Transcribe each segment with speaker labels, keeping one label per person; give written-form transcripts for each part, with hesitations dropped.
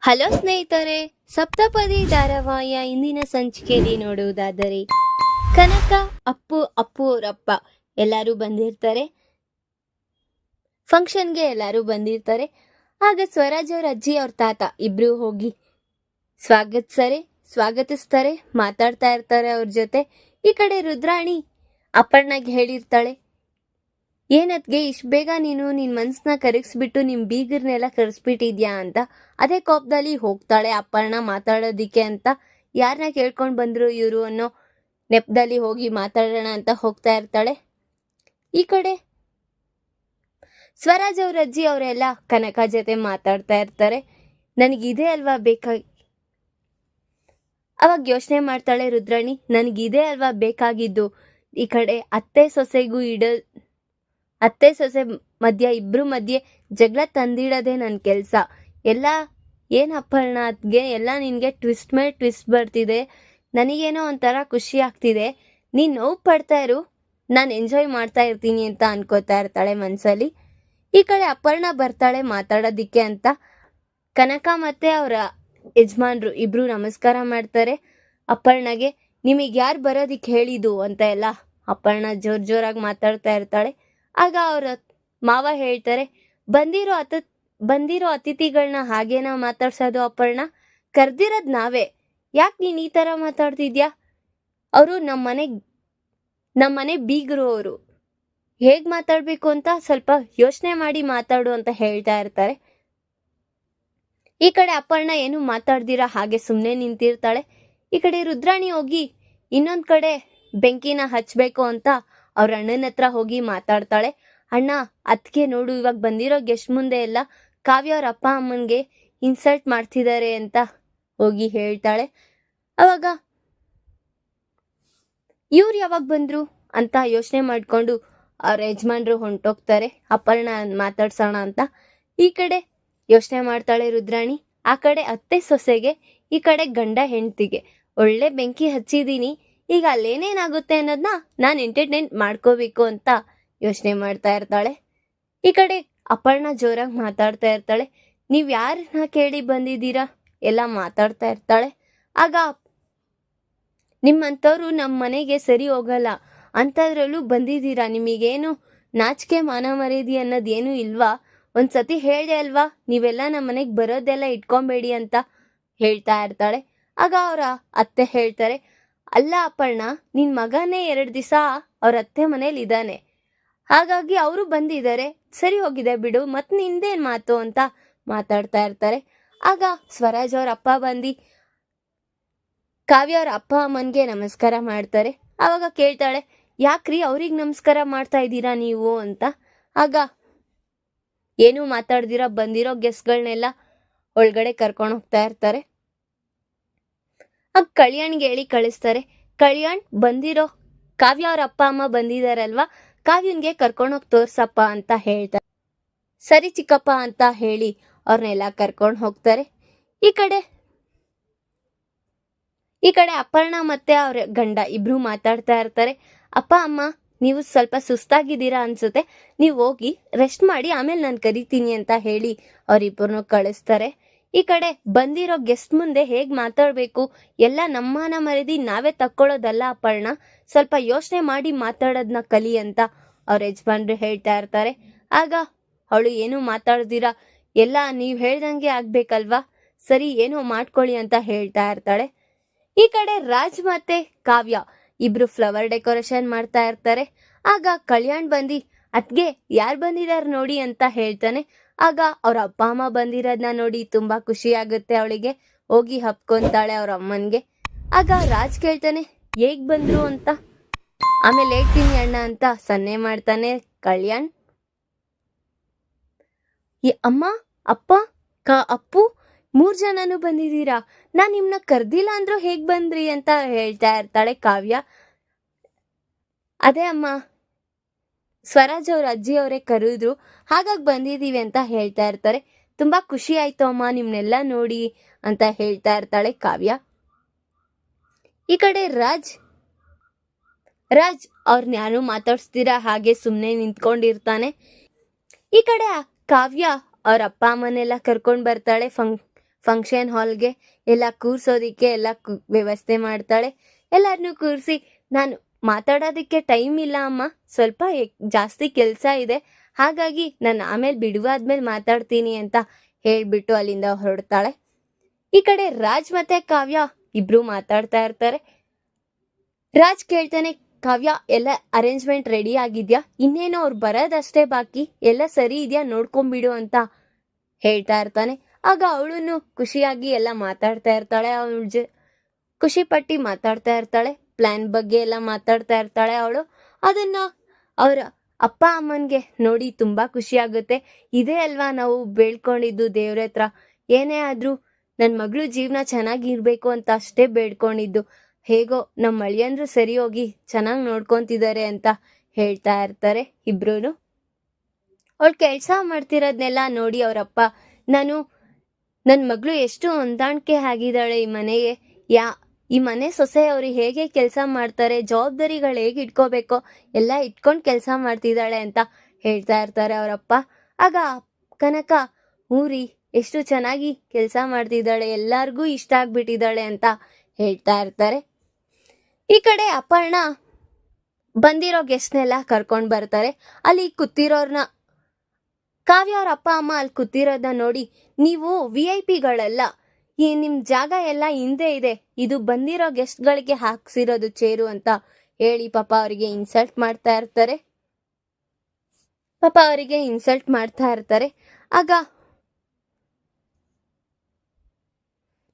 Speaker 1: Hello ಸ್ನೇಹಿತರೆ, ಸಪ್ತಪದಿ ಧಾರಾವಾಹಿಯ ಇಂದಿನ ಸಂಚಿಕೆಯಲ್ಲಿ ನೋಡುವುದಾದರೆ ಕನಕ, ಅಪ್ಪು ಅವರಪ್ಪ ಎಲ್ಲರೂ ಬಂದಿರ್ತಾರೆ. ಫಂಕ್ಷನ್ಗೆ ಎಲ್ಲರೂ ಬಂದಿರ್ತಾರೆ. ಆಗ ಸ್ವರಾಜ್ ಅವ್ರ ಅಜ್ಜಿ ಅವ್ರ ತಾತ ಇಬ್ರು ಹೋಗಿ ಸ್ವಾಗತಿಸ್ತಾರೆ, ಮಾತಾಡ್ತಾ ಇರ್ತಾರೆ ಅವ್ರ ಜೊತೆ. ಈ ಕಡೆ ರುದ್ರಾಣಿ ಅಪ್ಪಣ್ಣಗೆ ಹೇಳಿರ್ತಾಳೆ, ಏನದ್ಗೆ ಇಷ್ಟು ಬೇಗ ನೀನು ನಿನ್ ಮನ್ಸನ್ನ ಕರಗಿಸ್ಬಿಟ್ಟು ನಿಮ್ ಬೀಗರ್ನೆಲ್ಲ ಕರೆಸ್ಬಿಟ್ಟಿದ್ಯಾ ಅಂತ. ಅದೇ ಕೋಪದಲ್ಲಿ ಹೋಗ್ತಾಳೆ ಅಪ್ಪಣ್ಣ ಮಾತಾಡೋದಿಕ್ಕೆ ಅಂತ. ಯಾರನ್ನ ಕೇಳ್ಕೊಂಡ್ ಬಂದ್ರು ಇವರು ಅನ್ನೋ ನೆಪದಲ್ಲಿ ಹೋಗಿ ಮಾತಾಡೋಣ ಅಂತ ಹೋಗ್ತಾ ಇರ್ತಾಳೆ. ಈ ಕಡೆ ಸ್ವರಾಜ್ ಅವ್ರ ಅಜ್ಜಿ ಅವರೆಲ್ಲ ಕನಕ ಜೊತೆ ಮಾತಾಡ್ತಾ ಇರ್ತಾರೆ. ನನಗಿದೆ ಅಲ್ವಾ ಬೇಕಾಗಿ, ಅವಾಗ ಯೋಚನೆ ಮಾಡ್ತಾಳೆ ರುದ್ರಾಣಿ, ನನಗಿದೆ ಅಲ್ವಾ ಬೇಕಾಗಿದ್ದು. ಈ ಕಡೆ ಅತ್ತೆ ಸೊಸೆ ಇಬ್ರು ಮಧ್ಯೆ ಜಗಳ ತಂದಿಡೋದೇ ನನ್ನ ಕೆಲಸ. ಎಲ್ಲ ಏನಪ್ಪಣ್ಣ ಅದ್ಗೆ ಎಲ್ಲ ನಿನಗೆ ಟ್ವಿಸ್ಟ್ ಮೇಲೆ ಟ್ವಿಸ್ಟ್ ಬರ್ತಿದೆ. ನನಗೇನೋ ಒಂಥರ ಖುಷಿ ಆಗ್ತಿದೆ. ನೀನು ನೋವು ಪಡ್ತಾ ಇರು, ನಾನು ಎಂಜಾಯ್ ಮಾಡ್ತಾ ಇರ್ತೀನಿ ಅಂತ ಅನ್ಕೋತಾ ಇರ್ತಾಳೆ ಮನಸ್ಸಲ್ಲಿ. ಈ ಕಡೆ ಅಪರ್ಣ ಬರ್ತಾಳೆ ಮಾತಾಡೋದಿಕ್ಕೆ ಅಂತ. ಕನಕ ಮತ್ತೆ ಅವರ ಯಜಮಾನ್ರು ಇಬ್ರು ನಮಸ್ಕಾರ ಮಾಡ್ತಾರೆ ಅಪರ್ಣಗೆ. ನಿಮಗೆ ಯಾರು ಬರೋದಿಕ್ಕೆ ಹೇಳಿದ್ದು ಅಂತ ಎಲ್ಲ ಅಪರ್ಣ ಜೋರಾಗಿ ಮಾತಾಡ್ತಾ ಇರ್ತಾಳೆ. ಆಗ ಅವ್ರ ಮಾವ ಹೇಳ್ತಾರೆ, ಬಂದಿರೋ ಅತಿಥಿಗಳನ್ನ ಹಾಗೇನ ಮಾತಾಡ್ಸೋದು ಅಪರ್ಣ, ಕರ್ದಿರೋದ್ ನಾವೇ, ಯಾಕೆ ನೀನ್ ಈ ತರ ಮಾತಾಡ್ತಿದ್ಯಾ? ಅವರು ನಮ್ಮನೆ ಬೀಗರು, ಅವರು ಹೇಗ್ ಮಾತಾಡ್ಬೇಕು ಅಂತ ಸ್ವಲ್ಪ ಯೋಚನೆ ಮಾಡಿ ಮಾತಾಡು ಅಂತ ಹೇಳ್ತಾ ಇರ್ತಾರೆ. ಈ ಕಡೆ ಅಪರ್ಣ ಏನು ಮಾತಾಡ್ದಿರಾ ಹಾಗೆ ಸುಮ್ಮನೆ ನಿಂತಿರ್ತಾಳೆ. ಈ ಕಡೆ ರುದ್ರಾಣಿ ಹೋಗಿ ಇನ್ನೊಂದ್ ಕಡೆ ಬೆಂಕಿನ ಹಚ್ಬೇಕು ಅಂತ ಅವ್ರ ಅಣ್ಣನ ಹತ್ರ ಹೋಗಿ ಮಾತಾಡ್ತಾಳೆ. ಅಣ್ಣ, ಅದಕ್ಕೆ ನೋಡು, ಇವಾಗ ಬಂದಿರೋ ಗೆಸ್ಟ್ ಮುಂದೆ ಎಲ್ಲ ಕಾವ್ಯ ಅವ್ರ ಅಪ್ಪ ಅಮ್ಮನ್ಗೆ ಇನ್ಸಲ್ಟ್ ಮಾಡ್ತಿದ್ದಾರೆ ಅಂತ ಹೋಗಿ ಹೇಳ್ತಾಳೆ. ಅವಾಗ ಇವ್ರು ಯಾವಾಗ ಬಂದ್ರು ಅಂತ ಯೋಚನೆ ಮಾಡ್ಕೊಂಡು ಅವ್ರ ಯಜಮಾನ್ರು ಹೊಂಟೋಗ್ತಾರೆ ಅಪರ್ಣ ಮಾತಾಡ್ಸೋಣ ಅಂತ. ಈ ಕಡೆ ಯೋಚನೆ ಮಾಡ್ತಾಳೆ ರುದ್ರಾಣಿ. ಆ ಕಡೆ ಅತ್ತೆ ಸೊಸೆಗೆ, ಈ ಕಡೆ ಗಂಡ ಹೆಂಡತಿಗೆ ಒಳ್ಳೆ ಬೆಂಕಿ ಹಚ್ಚಿದೀನಿ, ಈಗ ಅಲ್ಲೇನೇನಾಗುತ್ತೆ ಅನ್ನೋದನ್ನ ನಾನು ಎಂಟರ್ಟೈನ್ ಮಾಡ್ಕೋಬೇಕು ಅಂತ ಯೋಚನೆ ಮಾಡ್ತಾ ಇರ್ತಾಳೆ. ಈ ಕಡೆ ಅಪರ್ಣ ಜೋರಾಗಿ ಮಾತಾಡ್ತಾ ಇರ್ತಾಳೆ. ನೀವ್ ಯಾರನ್ನ ಕೇಳಿ ಬಂದಿದ್ದೀರಾ ಎಲ್ಲ ಮಾತಾಡ್ತಾ ಇರ್ತಾಳೆ. ಆಗ ನಿಮ್ಮಂಥವ್ರು ನಮ್ಮ ಮನೆಗೆ ಸರಿ ಹೋಗಲ್ಲ, ಅಂಥದ್ರಲ್ಲೂ ಬಂದಿದ್ದೀರಾ, ನಿಮಗೇನು ನಾಚಿಕೆ ಮಾನ ಮರ್ಯಾದೆ ಅನ್ನೋದೇನು ಇಲ್ವಾ? ಒಂದ್ಸತಿ ಹೇಳ್ದೆ ಅಲ್ವಾ, ನೀವೆಲ್ಲ ನಮ್ಮ ಮನೆಗೆ ಬರೋದೆಲ್ಲ ಇಟ್ಕೊಂಬೇಡಿ ಅಂತ ಹೇಳ್ತಾ ಇರ್ತಾಳೆ. ಆಗ ಅವರ ಅತ್ತೆ ಹೇಳ್ತಾರೆ, ಅಲ್ಲ ಅಪರ್ಣ, ನಿನ್ ಮಗನೇ 2 ದಿವಸ ಅವ್ರ ಅತ್ತೆ ಮನೇಲಿ ಇದ್ದಾನೆ, ಹಾಗಾಗಿ ಅವರು ಬಂದಿದ್ದಾರೆ, ಸರಿ ಹೋಗಿದೆ ಬಿಡು, ಮತ್ ನಿಂದೇನ್ ಮಾತು ಅಂತ ಮಾತಾಡ್ತಾ ಇರ್ತಾರೆ. ಆಗ ಸ್ವರಾಜ್ ಅವ್ರ ಅಪ್ಪ ಬಂದು ಕಾವ್ಯ ಅವ್ರ ಅಪ್ಪ ಅಮ್ಮನ್ಗೆ ನಮಸ್ಕಾರ ಮಾಡ್ತಾರೆ. ಆವಾಗ ಕೇಳ್ತಾಳೆ, ಯಾಕ್ರಿ ಅವ್ರಿಗೆ ನಮಸ್ಕಾರ ಮಾಡ್ತಾ ಇದ್ದೀರಾ ನೀವು ಅಂತ. ಆಗ ಏನು ಮಾತಾಡ್ದಿರಾ ಬಂದಿರೋ ಗೆಸ್ಟ್ಗಳನ್ನೆಲ್ಲ ಒಳಗಡೆ ಕರ್ಕೊಂಡು ಹೋಗ್ತಾ ಇರ್ತಾರೆ. ಆಗ ಕಲ್ಯಾಣ್ಗೆ ಹೇಳಿ ಕಳಿಸ್ತಾರೆ, ಕಲ್ಯಾಣ್, ಬಂದಿರೋ ಕಾವ್ಯ ಅವ್ರ ಅಪ್ಪ ಅಮ್ಮ ಬಂದಿದಾರಲ್ವಾ, ಕಾವ್ಯನ್ಗೆ ಕರ್ಕೊಂಡೋಗಿ ತೋರ್ಸಪ್ಪ ಅಂತ ಹೇಳ್ತಾರೆ. ಸರಿ ಚಿಕ್ಕಪ್ಪ ಅಂತ ಹೇಳಿ ಅವ್ರನ್ನೆಲ್ಲ ಕರ್ಕೊಂಡು ಹೋಗ್ತಾರೆ. ಈ ಕಡೆ ಅಪರ್ಣ ಮತ್ತೆ ಅವ್ರ ಗಂಡ ಇಬ್ರು ಮಾತಾಡ್ತಾ ಇರ್ತಾರೆ. ಅಪ್ಪ ಅಮ್ಮ, ನೀವು ಸ್ವಲ್ಪ ಸುಸ್ತಾಗಿದ್ದೀರಾ ಅನ್ಸುತ್ತೆ, ನೀವು ಹೋಗಿ ರೆಸ್ಟ್ ಮಾಡಿ ಆಮೇಲೆ ನಾನು ಕರಿತೀನಿ ಅಂತ ಹೇಳಿ ಅವ್ರಿಬ್ಬರನ್ನು ಕಳಿಸ್ತಾರೆ. ಈ ಕಡೆ ಬಂದಿರೋ ಗೆಸ್ಟ್ ಮುಂದೆ ಹೇಗ್ ಮಾತಾಡ್ಬೇಕು, ಎಲ್ಲ ನಮ್ಮನ ಮರ್ಯಾದೆ ನಾವೇ ತಕ್ಕೊಳ್ಳೋದಲ್ಲ ಅಪರ್ಣ, ಸ್ವಲ್ಪ ಯೋಚನೆ ಮಾಡಿ ಮಾತಾಡೋದನ್ನ ಕಲಿ ಅಂತ ಅವ್ರ ಯಜಮಾನ್ರು ಹೇಳ್ತಾ ಇರ್ತಾರೆ. ಆಗ ಅವಳು ಏನು ಮಾತಾಡ್ದಿರಾ ಎಲ್ಲ ನೀವ್ ಹೇಳ್ದಂಗೆ ಆಗ್ಬೇಕಲ್ವಾ, ಸರಿ ಏನೋ ಮಾಡ್ಕೊಳ್ಳಿ ಅಂತ ಹೇಳ್ತಾ ಇರ್ತಾಳೆ. ಈ ಕಡೆ ರಾಜ್ ಮತ್ತೆ ಕಾವ್ಯ ಇಬ್ರು ಫ್ಲವರ್ ಡೆಕೋರೇಷನ್ ಮಾಡ್ತಾ ಇರ್ತಾರೆ. ಆಗ ಕಲ್ಯಾಣ್ ಬಂದು, ಅದ್ಗೆ ಯಾರು ಬಂದಿದಾರ ನೋಡಿ ಅಂತ ಹೇಳ್ತಾನೆ. ಆಗ ಅವ್ರ ಅಪ್ಪ ಅಮ್ಮ ಬಂದಿರೋದನ್ನ ನೋಡಿ ತುಂಬಾ ಖುಷಿ ಆಗುತ್ತೆ ಅವಳಿಗೆ. ಹೋಗಿ ಹಪ್ಕೊಂತಾಳೆ ಅವ್ರ ಅಮ್ಮನ್ಗೆ. ಆಗ ರಾಜ್ ಕೇಳ್ತಾನೆ, ಹೇಗ್ ಬಂದ್ರು ಅಂತ. ಆಮೇಲೆ ಹೇಳ್ತೀನಿ ಅಣ್ಣ ಅಂತ ಸನ್ನೆ ಮಾಡ್ತಾನೆ ಕಲ್ಯಾಣ್. ಅಮ್ಮ, ಅಪ್ಪ, ಅಪ್ಪು 3 ಜನನು ಬಂದಿದ್ದೀರಾ, ನಾನ್ ನಿಮ್ನ ಕರ್ದಿಲ್ಲ ಅಂದ್ರೂ ಹೇಗ್ ಬಂದ್ರಿ ಅಂತ ಹೇಳ್ತಾ ಇರ್ತಾಳೆ ಕಾವ್ಯ. ಅದೇ ಅಮ್ಮ, ಸ್ವರಾಜ್ ಅವ್ರ ಅಜ್ಜಿ ಅವರೇ ಕರೆದ್ರು, ಹಾಗಾಗಿ ಬಂದಿದೀವಿ ಅಂತ ಹೇಳ್ತಾ ಇರ್ತಾರೆ. ತುಂಬಾ ಖುಷಿ ಆಯ್ತು ಅಮ್ಮ ನಿಮ್ನೆಲ್ಲ ನೋಡಿ ಅಂತ ಹೇಳ್ತಾ ಇರ್ತಾಳೆ ಕಾವ್ಯ. ಈ ಕಡೆ ರಾಜ್ ಅವ್ರನ್ನ ಯಾರು ಮಾತಾಡ್ಸ್ತೀರಾ ಹಾಗೆ ಸುಮ್ಮನೆ ನಿಂತ್ಕೊಂಡಿರ್ತಾನೆ. ಈ ಕಡೆ ಕಾವ್ಯ ಅವ್ರ ಅಪ್ಪ ಅಮ್ಮನೆಲ್ಲ ಕರ್ಕೊಂಡ್ ಬರ್ತಾಳೆ ಫಂಕ್ಷನ್ ಹಾಲ್ಗೆ ಎಲ್ಲ ಕೂರ್ಸೋದಿಕ್ಕೆ ಎಲ್ಲ ವ್ಯವಸ್ಥೆ ಮಾಡ್ತಾಳೆ. ಎಲ್ಲರನ್ನೂ ಕೂರಿಸಿ, ನಾನು ಮಾತಾಡೋದಕ್ಕೆ ಟೈಮ್ ಇಲ್ಲ ಅಮ್ಮ, ಸ್ವಲ್ಪ ಜಾಸ್ತಿ ಕೆಲಸ ಇದೆ, ಹಾಗಾಗಿ ನಾನು ಆಮೇಲೆ ಬಿಡುವಾದ್ಮೇಲೆ ಮಾತಾಡ್ತೀನಿ ಅಂತ ಹೇಳ್ಬಿಟ್ಟು ಅಲ್ಲಿಂದ ಹೊರಡ್ತಾಳೆ. ಈ ಕಡೆ ರಾಜ್ ಮತ್ತೆ ಕಾವ್ಯ ಇಬ್ರು ಮಾತಾಡ್ತಾ ಇರ್ತಾರೆ. ರಾಜ್ ಕೇಳ್ತಾನೆ, ಕಾವ್ಯ ಎಲ್ಲ ಅರೇಂಜ್ಮೆಂಟ್ ರೆಡಿ ಆಗಿದ್ಯಾ? ಇನ್ನೇನೋ ಅವ್ರು ಬರೋದಷ್ಟೇ ಬಾಕಿ, ಎಲ್ಲ ಸರಿ ಇದೆಯಾ ನೋಡ್ಕೊಂಬಿಡು ಅಂತ ಹೇಳ್ತಾ ಇರ್ತಾನೆ. ಆಗ ಅವಳನ್ನು ಖುಷಿಯಾಗಿ ಎಲ್ಲ ಮಾತಾಡ್ತಾ ಇರ್ತಾಳೆ. ಅವಳ ಖುಷಿ ಪಟ್ಟಿ ಮಾತಾಡ್ತಾ ಇರ್ತಾಳೆ, ಪ್ಲಾನ್ ಬಗ್ಗೆ ಎಲ್ಲ ಮಾತಾಡ್ತಾ ಇರ್ತಾಳೆ ಅವಳು. ಅದನ್ನ ಅವರ ಅಪ್ಪ ಅಮ್ಮನ್ಗೆ ನೋಡಿ ತುಂಬಾ ಖುಷಿ ಆಗುತ್ತೆ. ಇದೇ ಅಲ್ವಾ ನಾವು ಬೇಡ್ಕೊಂಡಿದ್ದು ದೇವ್ರ ಹತ್ರ, ಏನೇ ಆದ್ರೂ ನನ್ನ ಮಗಳು ಜೀವನ ಚೆನ್ನಾಗಿರ್ಬೇಕು ಅಂತ ಅಷ್ಟೇ ಬೇಡ್ಕೊಂಡಿದ್ದು. ಹೇಗೋ ನಮ್ಮ ಅಳಿಯಂದ್ರು ಸರಿ ಹೋಗಿ ಚೆನ್ನಾಗಿ ನೋಡ್ಕೊಂತಿದ್ದಾರೆ ಅಂತ ಹೇಳ್ತಾ ಇರ್ತಾರೆ ಇಬ್ರು. ಅವಳು ಕೆಲಸ ಮಾಡ್ತಿರೋದ್ನೆಲ್ಲ ನೋಡಿ ಅವರಪ್ಪ, ನನ್ನ ಮಗಳು ಎಷ್ಟು ಹೊಂದಾಣಿಕೆ ಆಗಿದ್ದಾಳೆ ಈ ಮನೆಗೆ, ಈ ಮನೆ ಸೊಸೆ ಅವ್ರು ಹೇಗೆ ಕೆಲಸ ಮಾಡ್ತಾರೆ, ಜವಾಬ್ದಾರಿಗಳು ಹೇಗೆ ಇಟ್ಕೋಬೇಕೋ ಎಲ್ಲ ಇಟ್ಕೊಂಡು ಕೆಲಸ ಮಾಡ್ತಿದ್ದಾಳೆ ಅಂತ ಹೇಳ್ತಾ ಇರ್ತಾರೆ ಅವರಪ್ಪ. ಆಗ ಕನಕ, ಊರಿ ಎಷ್ಟು ಚೆನ್ನಾಗಿ ಕೆಲಸ ಮಾಡ್ತಿದ್ದಾಳೆ, ಎಲ್ಲಾರ್ಗೂ ಇಷ್ಟ ಆಗ್ಬಿಟ್ಟಿದ್ದಾಳೆ ಅಂತ ಹೇಳ್ತಾ ಇರ್ತಾರೆ. ಈ ಕಡೆ ಅಪರ್ಣ ಬಂದಿರೋ ಗೆಸ್ಟ್ನೆಲ್ಲ ಕರ್ಕೊಂಡು ಬರ್ತಾರೆ. ಅಲ್ಲಿ ಕೂತಿರೋರ್ನ ಕಾವ್ಯ ಅವ್ರ ಅಪ್ಪ ಅಮ್ಮ ಅಲ್ಲಿ ಕೂತಿರೋದನ್ನ ನೋಡಿ, ನೀವು VIP ಈ ನಿಮ್ ಜಾಗ ಎಲ್ಲ ಹಿಂದೆ ಇದೆ, ಇದು ಬಂದಿರೋ ಗೆಸ್ಟ್ಗಳಿಗೆ ಹಾಕ್ಸಿರೋದು ಚೇರು ಅಂತ ಹೇಳಿ ಪಾಪ ಅವರಿಗೆ ಇನ್ಸಲ್ಟ್ ಮಾಡ್ತಾ ಇರ್ತಾರೆ. ಆಗ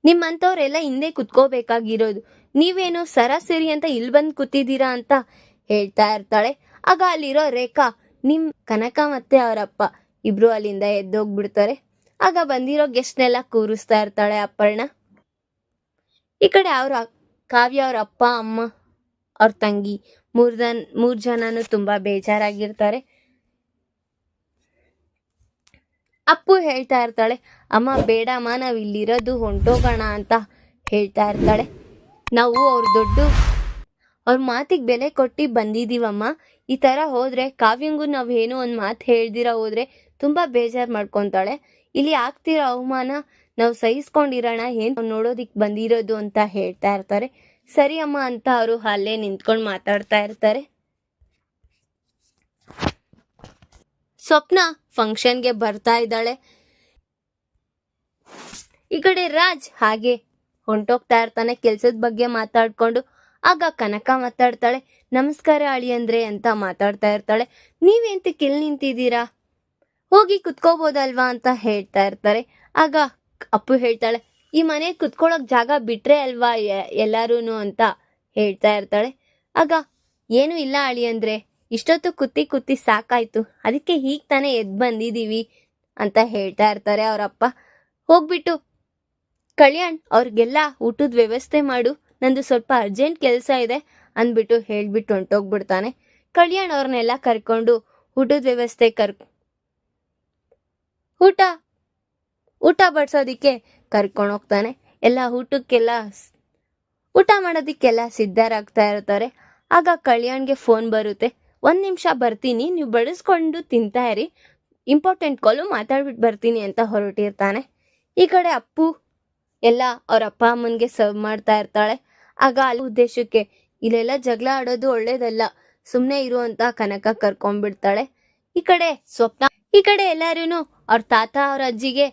Speaker 1: ನಿಮ್ಮಂಥವ್ರೆಲ್ಲ ಹಿಂದೆ ಕುತ್ಕೋಬೇಕಾಗಿರೋದು, ನೀವೇನು ಸರಾಸರಿ ಅಂತ ಇಲ್ಲಿ ಬಂದು ಕೂತಿದ್ದೀರಾ ಅಂತ ಹೇಳ್ತಾ ಇರ್ತಾಳೆ. ಆಗ ಅಲ್ಲಿರೋ ರೇಖಾ, ನಿಮ್ ಕನಕ ಮತ್ತೆ ಅವರಪ್ಪ ಇಬ್ರು ಅಲ್ಲಿಂದ ಎದ್ದೋಗ್ಬಿಡ್ತಾರೆ. ಆಗ ಬಂದಿರೋ ಗೆಸ್ಟ್ನೆಲ್ಲ ಕೂರಿಸ್ತಾ ಇರ್ತಾಳೆ ಅಪರ್ಣ. ಈ ಕಡೆ ಕಾವ್ಯ ಅವ್ರ ಅಪ್ಪ ಅಮ್ಮ ಅವ್ರ ತಂಗಿ ಮೂರ್ ಜನನು ತುಂಬಾ ಬೇಜಾರಾಗಿರ್ತಾರೆ. ಅಪ್ಪು ಹೇಳ್ತಾ ಇರ್ತಾಳೆ, ಅಮ್ಮ ಬೇಡಮ್ಮ, ನಾವ್ ಇಲ್ಲಿರೋದು ಹೊಂಟೋಗೋಣ ಅಂತ ಹೇಳ್ತಾ ಇರ್ತಾಳೆ. ನಾವು ಅವ್ರ ಮಾತಿಗೆ ಬೆಲೆ ಕೊಟ್ಟು ಬಂದಿದೀವಮ್ಮ, ಈ ತರ ಹೋದ್ರೆ ಕಾವ್ಯಂಗೂ ನಾವ್ ಏನೋ ಒಂದ್ ಮಾತು ಹೇಳ್ದಿರ ಹೋದ್ರೆ ತುಂಬಾ ಬೇಜಾರ್ ಮಾಡ್ಕೊಂತಾಳೆ. ಇಲ್ಲಿ ಆಗ್ತಿರೋ ಅವಮಾನ ನಾವು ಸಹಿಸ್ಕೊಂಡಿರೋಣ, ಏನ್ ನೋಡೋದಿಕ್ ಬಂದಿರೋದು ಅಂತ ಹೇಳ್ತಾ ಇರ್ತಾರೆ. ಸರಿ ಅಮ್ಮ ಅಂತ ಅವರು ಅಲ್ಲೇ ನಿಂತ್ಕೊಂಡು ಮಾತಾಡ್ತಾ ಇರ್ತಾರೆ. ಸ್ವಪ್ನ ಫಂಕ್ಷನ್ಗೆ ಬರ್ತಾ ಇದ್ದಾಳೆ. ಈ ಕಡೆ ರಾಜ್ ಹಾಗೆ ಹೊಂಟೋಗ್ತಾ ಇರ್ತಾನೆ ಕೆಲ್ಸದ ಬಗ್ಗೆ ಮಾತಾಡ್ಕೊಂಡು. ಆಗ ಕನಕ ಮಾತಾಡ್ತಾಳೆ, ನಮಸ್ಕಾರ ಅಳಿಯಂದ್ರೆ ಅಂತ ಮಾತಾಡ್ತಾ ಇರ್ತಾಳೆ. ನೀವೆಂತಕ್ಕೆ ಇಲ್ಲಿ ನಿಂತಿದ್ದೀರಾ, ಹೋಗಿ ಕುತ್ಕೋಬೋದಲ್ವಾ ಅಂತ ಹೇಳ್ತಾ ಇರ್ತಾರೆ. ಆಗ ಅಪ್ಪು ಹೇಳ್ತಾಳೆ, ಈ ಮನೆ ಕುತ್ಕೊಳ್ಳೋಕ್ ಜಾಗ ಬಿಟ್ರೆ ಅಲ್ವಾ ಎಲ್ಲಾರೂನು ಅಂತ ಹೇಳ್ತಾ ಇರ್ತಾಳೆ. ಆಗ ಏನು ಇಲ್ಲ ಅಳಿಯಂದ್ರೆ, ಇಷ್ಟೊತ್ತು ಕುತ್ತಿ ಸಾಕಾಯ್ತು, ಅದಕ್ಕೆ ಹೀಗ್ ತಾನೇ ಎದ್ ಬಂದಿದೀವಿ ಅಂತ ಹೇಳ್ತಾ ಇರ್ತಾರೆ ಅವರಪ್ಪ. ಹೋಗ್ಬಿಟ್ಟು ಕಲ್ಯಾಣ್ ಅವ್ರಿಗೆಲ್ಲ ಊಟದ ವ್ಯವಸ್ಥೆ ಮಾಡು, ನಂದು ಸ್ವಲ್ಪ ಅರ್ಜೆಂಟ್ ಕೆಲಸ ಇದೆ ಅಂದ್ಬಿಟ್ಟು ಹೇಳ್ಬಿಟ್ಟು ಹೊಂಟೋಗ್ಬಿಡ್ತಾನೆ. ಕಲ್ಯಾಣ್ ಅವ್ರನ್ನೆಲ್ಲ ಕರ್ಕೊಂಡು ಊಟದ ವ್ಯವಸ್ಥೆ ಊಟ ಬಡ್ಸೋದಿಕ್ಕೆ ಕರ್ಕೊಂಡು ಹೋಗ್ತಾನೆ. ಎಲ್ಲ ಊಟ ಮಾಡೋದಿಕ್ಕೆಲ್ಲ ಸಿದ್ಧರಾಗ್ತಾ ಇರ್ತಾರೆ. ಆಗ ಕಲ್ಯಾಣ್ಗೆ ಫೋನ್ ಬರುತ್ತೆ, 1 ನಿಮಿಷ ಬರ್ತೀನಿ, ನೀವು ಬಡಿಸ್ಕೊಂಡು ತಿಂತಾ ಇರಿ, ಇಂಪಾರ್ಟೆಂಟ್ ಕಾಲು, ಮಾತಾಡ್ಬಿಟ್ಟು ಬರ್ತೀನಿ ಅಂತ ಹೊರಟಿರ್ತಾನೆ. ಈ ಕಡೆ ಅಪ್ಪು ಎಲ್ಲ ಅವ್ರ ಅಪ್ಪ ಅಮ್ಮನ್ಗೆ ಸರ್ವ್ ಮಾಡ್ತಾ ಇರ್ತಾಳೆ. ಆಗ ಅಲ್ಲಿ ಉದ್ದೇಶಕ್ಕೆ, ಇಲ್ಲೆಲ್ಲ ಜಗಳ ಆಡೋದು ಒಳ್ಳೇದಲ್ಲ, ಸುಮ್ನೆ ಇರು ಅಂತ ಕನಕ ಕರ್ಕೊಂಡ್ಬಿಡ್ತಾಳೆ. ಈ ಕಡೆ ಸ್ವಪ್ನ, ಈ ಕಡೆ ಎಲ್ಲಾರು ಅವ್ರ ತಾತ ಅವ್ರ ಅಜ್ಜಿಗೆ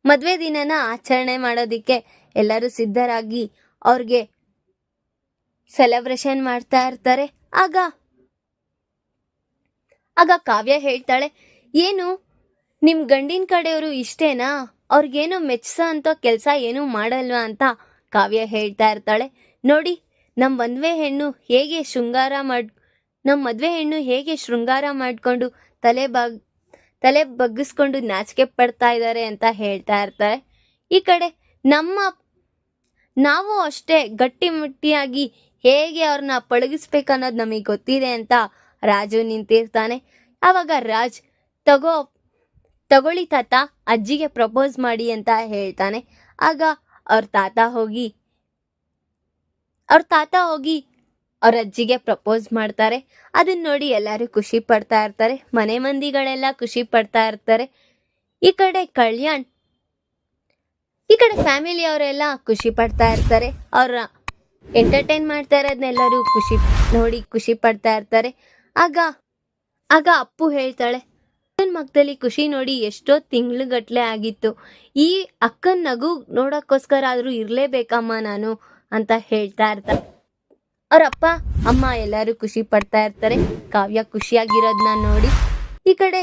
Speaker 1: ಮದ್ವೆ ದಿನನ ಆಚರಣೆ ಮಾಡೋದಿಕ್ಕೆ ಎಲ್ಲರೂ ಸಿದ್ಧರಾಗಿ ಅವ್ರಿಗೆ ಸೆಲೆಬ್ರೇಷನ್ ಮಾಡ್ತಾ ಇರ್ತಾರೆ. ಆಗ ಕಾವ್ಯ ಹೇಳ್ತಾಳೆ, ಏನು ನಿಮ್ ಗಂಡಿನ ಕಡೆಯವರು ಇಷ್ಟೇನಾ, ಅವ್ರಿಗೇನು ಮೆಚ್ಚ ಅಂತ ಕೆಲ್ಸ ಏನು ಮಾಡಲ್ವಾ ಅಂತ ಕಾವ್ಯ ಹೇಳ್ತಾ ಇರ್ತಾಳೆ. ನೋಡಿ, ನಮ್ಮ ಮದ್ವೆ ಹೆಣ್ಣು ಹೇಗೆ ಶೃಂಗಾರ ಮಾಡ್ಕೊಂಡು ತಲೆ ಬಗ್ಗಿಸ್ಕೊಂಡು ನಾಚಿಕೆ ಪಡ್ತಾ ಇದ್ದಾರೆ ಅಂತ ಹೇಳ್ತಾ ಇರ್ತಾರೆ. ಈ ಕಡೆ ನಾವು ಅಷ್ಟೇ ಗಟ್ಟಿಮುಟ್ಟಿಯಾಗಿ ಹೇಗೆ ಅವ್ರನ್ನ ಪಳಗಿಸ್ಬೇಕನ್ನೋದು ನಮಗೆ ಗೊತ್ತಿದೆ ಅಂತ ರಾಜು ನಿಂತಿರ್ತಾನೆ. ಆವಾಗ ರಾಜ್, ತಗೊಳ್ಳಿ ತಾತ, ಅಜ್ಜಿಗೆ ಪ್ರಪೋಸ್ ಮಾಡಿ ಅಂತ ಹೇಳ್ತಾನೆ. ಆಗ ಅವ್ರ ತಾತ ಹೋಗಿ ಅವ್ರ ಅಜ್ಜಿಗೆ ಪ್ರಪೋಸ್ ಮಾಡ್ತಾರೆ. ಅದನ್ನ ನೋಡಿ ಎಲ್ಲರೂ ಖುಷಿ ಪಡ್ತಾ ಇರ್ತಾರೆ, ಮನೆ ಮಂದಿಗಳೆಲ್ಲ ಖುಷಿ ಪಡ್ತಾ ಇರ್ತಾರೆ. ಈ ಕಡೆ ಕಲ್ಯಾಣ್ ಈ ಕಡೆ ಫ್ಯಾಮಿಲಿ ಅವರೆಲ್ಲ ಖುಷಿ ಪಡ್ತಾ ಇರ್ತಾರೆ. ಅವ್ರ ಎಂಟರ್ಟೈನ್ ಮಾಡ್ತಾ ಇರೋದನ್ನೆಲ್ಲರೂ ನೋಡಿ ಖುಷಿ ಪಡ್ತಾ ಇರ್ತಾರೆ. ಆಗ ಆಗ ಅಪ್ಪು ಹೇಳ್ತಾಳೆ, ಅಕ್ಕನ ಮಕ್ಕದಲ್ಲಿ ಖುಷಿ ನೋಡಿ ಎಷ್ಟೋ ತಿಂಗ್ಳುಗಟ್ಲೆ ಆಗಿತ್ತು. ಈ ಅಕ್ಕನ ನಗು ನೋಡೋಕ್ಕೋಸ್ಕರ ಆದ್ರೂ ಇರ್ಲೇಬೇಕಮ್ಮ ನಾನು ಅಂತ ಹೇಳ್ತಾ ಇರ್ತಾರೆ. ಅವ್ರ ಅಪ್ಪ ಅಮ್ಮ ಎಲ್ಲರೂ ಖುಷಿ ಪಡ್ತಾ ಇರ್ತಾರೆ ಕಾವ್ಯ ಖುಷಿಯಾಗಿರೋದನ್ನ ನೋಡಿ. ಈ ಕಡೆ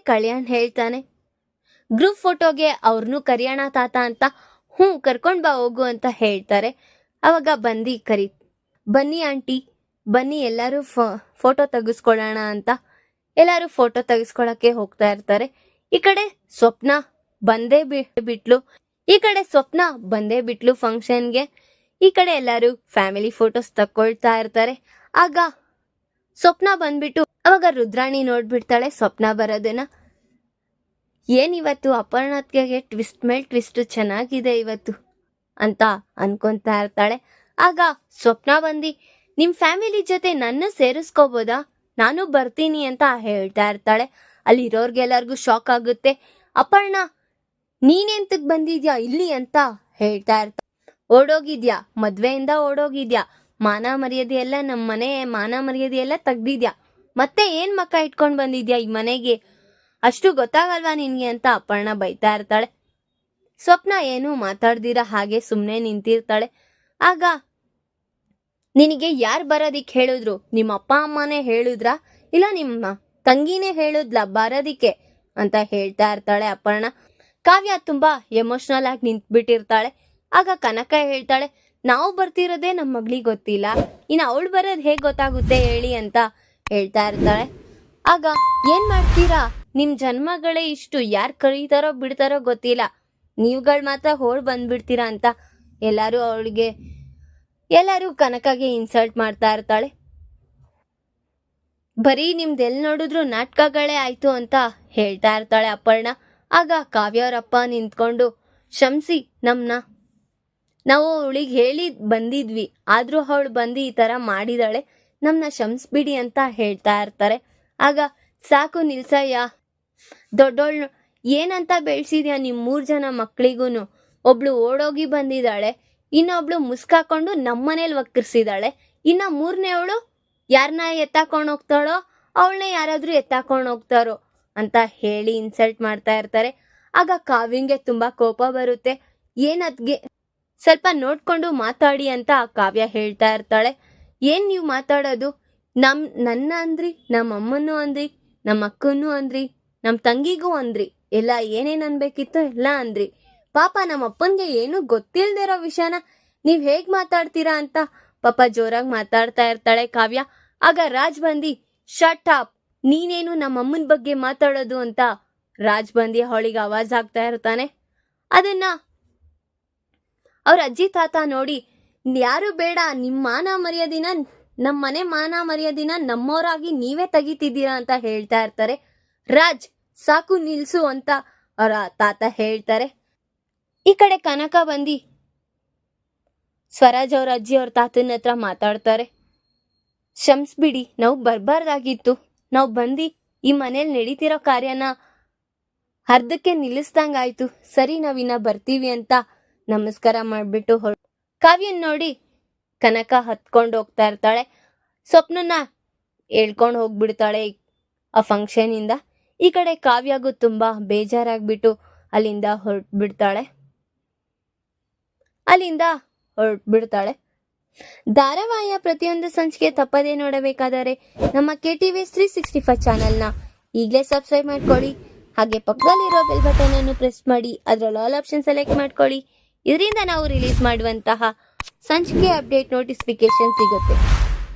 Speaker 1: ಕಲ್ಯಾಣ್ ಹೇಳ್ತಾನೆ, ಗ್ರೂಪ್ ಫೋಟೋಗೆ ಅವ್ರನ್ನೂ ಕರಿಯೋಣ ತಾತ ಅಂತ. ಕರ್ಕೊಂಡ್ ಬಾ ಹೋಗು ಅಂತ ಹೇಳ್ತಾರೆ. ಅವಾಗ ಬನ್ನಿ ಆಂಟಿ, ಬನ್ನಿ ಎಲ್ಲರೂ ಫೋಟೋ ತೆಗೆಸ್ಕೊಳ್ಳೋಣ ಅಂತ ಎಲ್ಲರೂ ಫೋಟೋ ತೆಗೆಸ್ಕೊಳಕ್ಕೆ ಹೋಗ್ತಾ ಇರ್ತಾರೆ. ಈ ಕಡೆ ಸ್ವಪ್ನ ಬಂದೇ ಬಿಟ್ಲು ಫಂಕ್ಷನ್ಗೆ. ಈ ಕಡೆ ಎಲ್ಲರೂ ಫ್ಯಾಮಿಲಿ ಫೋಟೋಸ್ ತಕ್ಕೊಳ್ತಾ ಇರ್ತಾರೆ. ಆಗ ಸ್ವಪ್ನ ಬಂದ್ಬಿಟ್ಟು ಅವಾಗ ರುದ್ರಾಣಿ ನೋಡ್ಬಿಡ್ತಾಳೆ ಸ್ವಪ್ನ ಬರೋದನ್ನ. ಏನಿವತ್ತು ಅಪರ್ಣತ್ಗೆ ಟ್ವಿಸ್ಟ್ ಮೇಲ್ ಟ್ವಿಸ್ಟ್ ಚೆನ್ನಾಗಿದೆ ಇವತ್ತು ಅಂತ ಅನ್ಕೊಂತಾ ಇರ್ತಾಳೆ. ಆಗ ಸ್ವಪ್ನ ಬಂದು ನಿಮ್ ಫ್ಯಾಮಿಲಿ ಜೊತೆ ನನ್ನ ಸೇರಿಸ್ಕೋಬೋದಾ, ನಾನು ಬರ್ತೀನಿ ಅಂತ ಹೇಳ್ತಾ ಇರ್ತಾಳೆ. ಅಲ್ಲಿರೋರ್ಗೆಲ್ಲರಿಗೂ ಶಾಕ್ ಆಗುತ್ತೆ. ಅಪರ್ಣ ನೀನೆಂತಕ್ ಬಂದಿದ್ಯಾ ಇಲ್ಲಿ ಅಂತ ಹೇಳ್ತಾ ಇರ್ತಾಳೆ. ಓಡೋಗಿದ್ಯಾ, ಮದ್ವೆಯಿಂದ ಓಡೋಗಿದ್ಯಾ, ಮಾನ ಮರ್ಯಾದೆ ಎಲ್ಲ ನಮ್ಮ ಮನೆ ಮಾನ ಮರ್ಯಾದೆ ಎಲ್ಲ ತೆಗ್ದಿದ್ಯಾ, ಮತ್ತೆ ಏನ್ ಮಕ್ಕ ಇಟ್ಕೊಂಡ್ ಬಂದಿದ್ಯಾ ಈ ಮನೆಗೆ, ಅಷ್ಟು ಗೊತ್ತಾಗಲ್ವಾ ನಿನ್ಗೆ ಅಂತ ಅಪರ್ಣ ಬೈತಾ ಇರ್ತಾಳೆ. ಸ್ವಪ್ನ ಏನು ಮಾತಾಡ್ದಿರ ಹಾಗೆ ಸುಮ್ನೆ ನಿಂತಿರ್ತಾಳೆ. ಆಗ ನಿನಗೆ ಯಾರು ಬರೋದಿಕ್ ಹೇಳಿದ್ರು, ನಿಮ್ಮ ಅಪ್ಪ ಅಮ್ಮನೇ ಹೇಳಿದ್ರಾ ಇಲ್ಲ ನಿಮ್ಮ ತಂಗಿನೇ ಹೇಳಿದ್ಲ ಬರೋದಿಕ್ಕೆ ಅಂತ ಹೇಳ್ತಾ ಇರ್ತಾಳೆ ಅಪರ್ಣ. ಕಾವ್ಯ ತುಂಬಾ ಎಮೋಷನಲ್ ಆಗಿ ನಿಂತ್ಬಿಟ್ಟಿರ್ತಾಳೆ. ಆಗ ಕನಕ ಹೇಳ್ತಾಳೆ, ನಾವು ಬರ್ತಿರೋದೇ ನಮ್ಮ ಮಗಳಿಗೆ ಗೊತ್ತಿಲ್ಲ, ಇನ್ನು ಅವಳು ಬರೋದು ಹೇಗೆ ಗೊತ್ತಾಗುತ್ತೆ ಹೇಳಿ ಅಂತ ಹೇಳ್ತಾ ಇರ್ತಾಳೆ. ಆಗ ಏನ್ ಮಾಡ್ತೀರಾ, ನಿಮ್ ಜನ್ಮಗಳೇ ಇಷ್ಟು, ಯಾರು ಕರೀತಾರೋ ಬಿಡ್ತಾರೋ ಗೊತ್ತಿಲ್ಲ, ನೀವುಗಳು ಮಾತ್ರ ಬಂದ್ಬಿಡ್ತೀರಾ ಅಂತ ಎಲ್ಲರೂ ಕನಕಗೆ ಇನ್ಸಲ್ಟ್ ಮಾಡ್ತಾ ಇರ್ತಾಳೆ. ಬರೀ ನಿಮ್ದೆಲ್ ನೋಡಿದ್ರು ನಾಟಕಗಳೇ ಆಯ್ತು ಅಂತ ಹೇಳ್ತಾ ಇರ್ತಾಳೆ ಅಪರ್ಣ. ಆಗ ಕಾವ್ಯವರಪ್ಪ ನಿಂತ್ಕೊಂಡು, ಶಂಸಿ ನಾವು ಅವಳಿಗೆ ಹೇಳಿ ಬಂದಿದ್ವಿ, ಆದ್ರೂ ಅವಳು ಬಂದು ಈ ತರ ಮಾಡಿದಾಳೆ, ನಮ್ನ ಶಂಸ್ಬಿಡಿ ಅಂತ ಹೇಳ್ತಾ ಇರ್ತಾರೆ. ಆಗ ಸಾಕು ನಿಲ್ಸಯ್ಯ, ದೊಡ್ಡೋಳು ಏನಂತ ಬೆಳೆಸಿದ್ಯಾ ನಿಮ್ 3 ಜನ ಮಕ್ಳಿಗೂನು, ಒಬ್ಳು ಓಡೋಗಿ ಬಂದಿದ್ದಾಳೆ, ಇನ್ನೊಬ್ಳು ಮುಸ್ಕಾಕೊಂಡು ನಮ್ಮನೇಲಿ ವಕ್ರಿಸಿದಾಳೆ, ಇನ್ನ 3ನೇವಳು ಯಾರನ್ನ ಎತ್ತಾಕೊಂಡು ಹೋಗ್ತಾಳೋ ಅವಳನ್ನ ಯಾರಾದ್ರೂ ಎತ್ತಾಕೊಂಡು ಹೋಗ್ತಾರೋ ಅಂತ ಹೇಳಿ ಇನ್ಸಲ್ಟ್ ಮಾಡ್ತಾ ಇರ್ತಾರೆ. ಆಗ ಕಾವ್ಯಂಗೆ ತುಂಬಾ ಕೋಪ ಬರುತ್ತೆ. ಏನದ್ಗೆ ಸ್ವಲ್ಪ ನೋಡ್ಕೊಂಡು ಮಾತಾಡಿ ಅಂತ ಕಾವ್ಯ ಹೇಳ್ತಾ ಇರ್ತಾಳೆ. ಏನ್ ನೀವು ಮಾತಾಡೋದು, ನನ್ನ ಅಂದ್ರಿ, ನಮ್ಮ ಅಮ್ಮನೂ ಅಂದ್ರಿ, ನಮ್ಮ ಅಕ್ಕನೂ ಅಂದ್ರಿ, ನಮ್ಮ ತಂಗಿಗೂ ಅಂದ್ರಿ, ಎಲ್ಲ ಏನೇನ್ ಅನ್ಬೇಕಿತ್ತು ಎಲ್ಲ ಅಂದ್ರಿ, ಪಾಪ ನಮ್ಮ ಅಪ್ಪನ್ಗೆ ಏನು ಗೊತ್ತಿಲ್ದಿರೋ ವಿಷಯನ ನೀವ್ ಹೇಗ್ ಮಾತಾಡ್ತೀರಾ ಅಂತ ಪಾಪ ಜೋರಾಗಿ ಮಾತಾಡ್ತಾ ಇರ್ತಾಳೆ ಕಾವ್ಯ. ಆಗ ರಾಜ್ ಬಂದಿ, ಶಟ್ ಅಪ್, ನೀನೇನು ನಮ್ಮ ಅಮ್ಮನ ಬಗ್ಗೆ ಮಾತಾಡೋದು ಅಂತ ರಾಜ್ ಬಂದಿ ಅವಳಿಗೆ ಆವಾಜ್ ಆಗ್ತಾ ಇರ್ತಾನೆ. ಅದನ್ನ ಅವ್ರ ಅಜ್ಜಿ ತಾತ ನೋಡಿ, ಯಾರು ಬೇಡ, ನಿಮ್ಮ ಮಾನ ಮರ್ಯಾದಿನ, ನಮ್ಮ ಮನೆ ಮಾನ ಮರ್ಯಾದಿನ ನಮ್ಮವರಾಗಿ ನೀವೇ ತೆಗಿತಿದ್ದೀರಾ ಅಂತ ಹೇಳ್ತಾ ಇರ್ತಾರೆ. ರಾಜ್ ಸಾಕು ನಿಲ್ಸು ಅಂತ ಅವರ ತಾತ ಹೇಳ್ತಾರೆ. ಈ ಕಡೆ ಕನಕ ಬಂದಿ ಸ್ವರಾಜ್ ಅವ್ರ ಅಜ್ಜಿ ಅವ್ರ ತಾತನ ಹತ್ರ ಮಾತಾಡ್ತಾರೆ. ಶಂಸ್ಬಿಡಿ, ನಾವು ಬರ್ಬಾರ್ದಾಗಿತ್ತು, ನಾವು ಬಂದು ಈ ಮನೇಲಿ ನಡೀತಿರೋ ಕಾರ್ಯನ ಅರ್ಧಕ್ಕೆ ನಿಲ್ಲಿಸ್ದಂಗಾಯ್ತು, ಸರಿ ನಾವಿನ್ನ ಬರ್ತೀವಿ ಅಂತ ನಮಸ್ಕಾರ ಮಾಡ್ಬಿಟ್ಟು ಕಾವ್ಯನ್ ನೋಡಿ ಕನಕ ಹತ್ಕೊಂಡು ಹೋಗ್ತಾ ಇರ್ತಾಳೆ. ಸ್ವಪ್ನನ್ನ ಹೇಳ್ಕೊಂಡು ಹೋಗ್ಬಿಡ್ತಾಳೆ ಆ ಫಂಕ್ಷನ್ ಇಂದ. ಈ ಕಡೆ ಕಾವ್ಯಗೂ ತುಂಬಾ ಬೇಜಾರಾಗ್ಬಿಟ್ಟು ಅಲ್ಲಿಂದ ಹೊರಟ್ಬಿಡ್ತಾಳೆ. ಧಾರಾವಾಹಿಯ ಪ್ರತಿಯೊಂದು ಸಂಚಿಕೆ ತಪ್ಪದೇ ನೋಡಬೇಕಾದರೆ ನಮ್ಮ KTVS 365 ಚಾನೆಲ್ನ ಈಗಲೇ ಸಬ್ಸ್ಕ್ರೈಬ್ ಮಾಡ್ಕೊಳ್ಳಿ. ಹಾಗೆ ಪಕ್ಕದಲ್ಲಿರೋ ಬೆಲ್ ಬಟನ್ ಅನ್ನು ಪ್ರೆಸ್ ಮಾಡಿ ಅದರಲ್ಲಿ ಆಲ್ ಆಪ್ಷನ್ ಸೆಲೆಕ್ಟ್ ಮಾಡ್ಕೊಳ್ಳಿ. ಇದರಿಂದ ನಾವು ರಿಲೀಸ್ ಮಾಡುವಂತಹ ಸಂಚಿಕೆ ಅಪ್ಡೇಟ್ ನೋಟಿಫಿಕೇಶನ್ ಸಿಗುತ್ತೆ.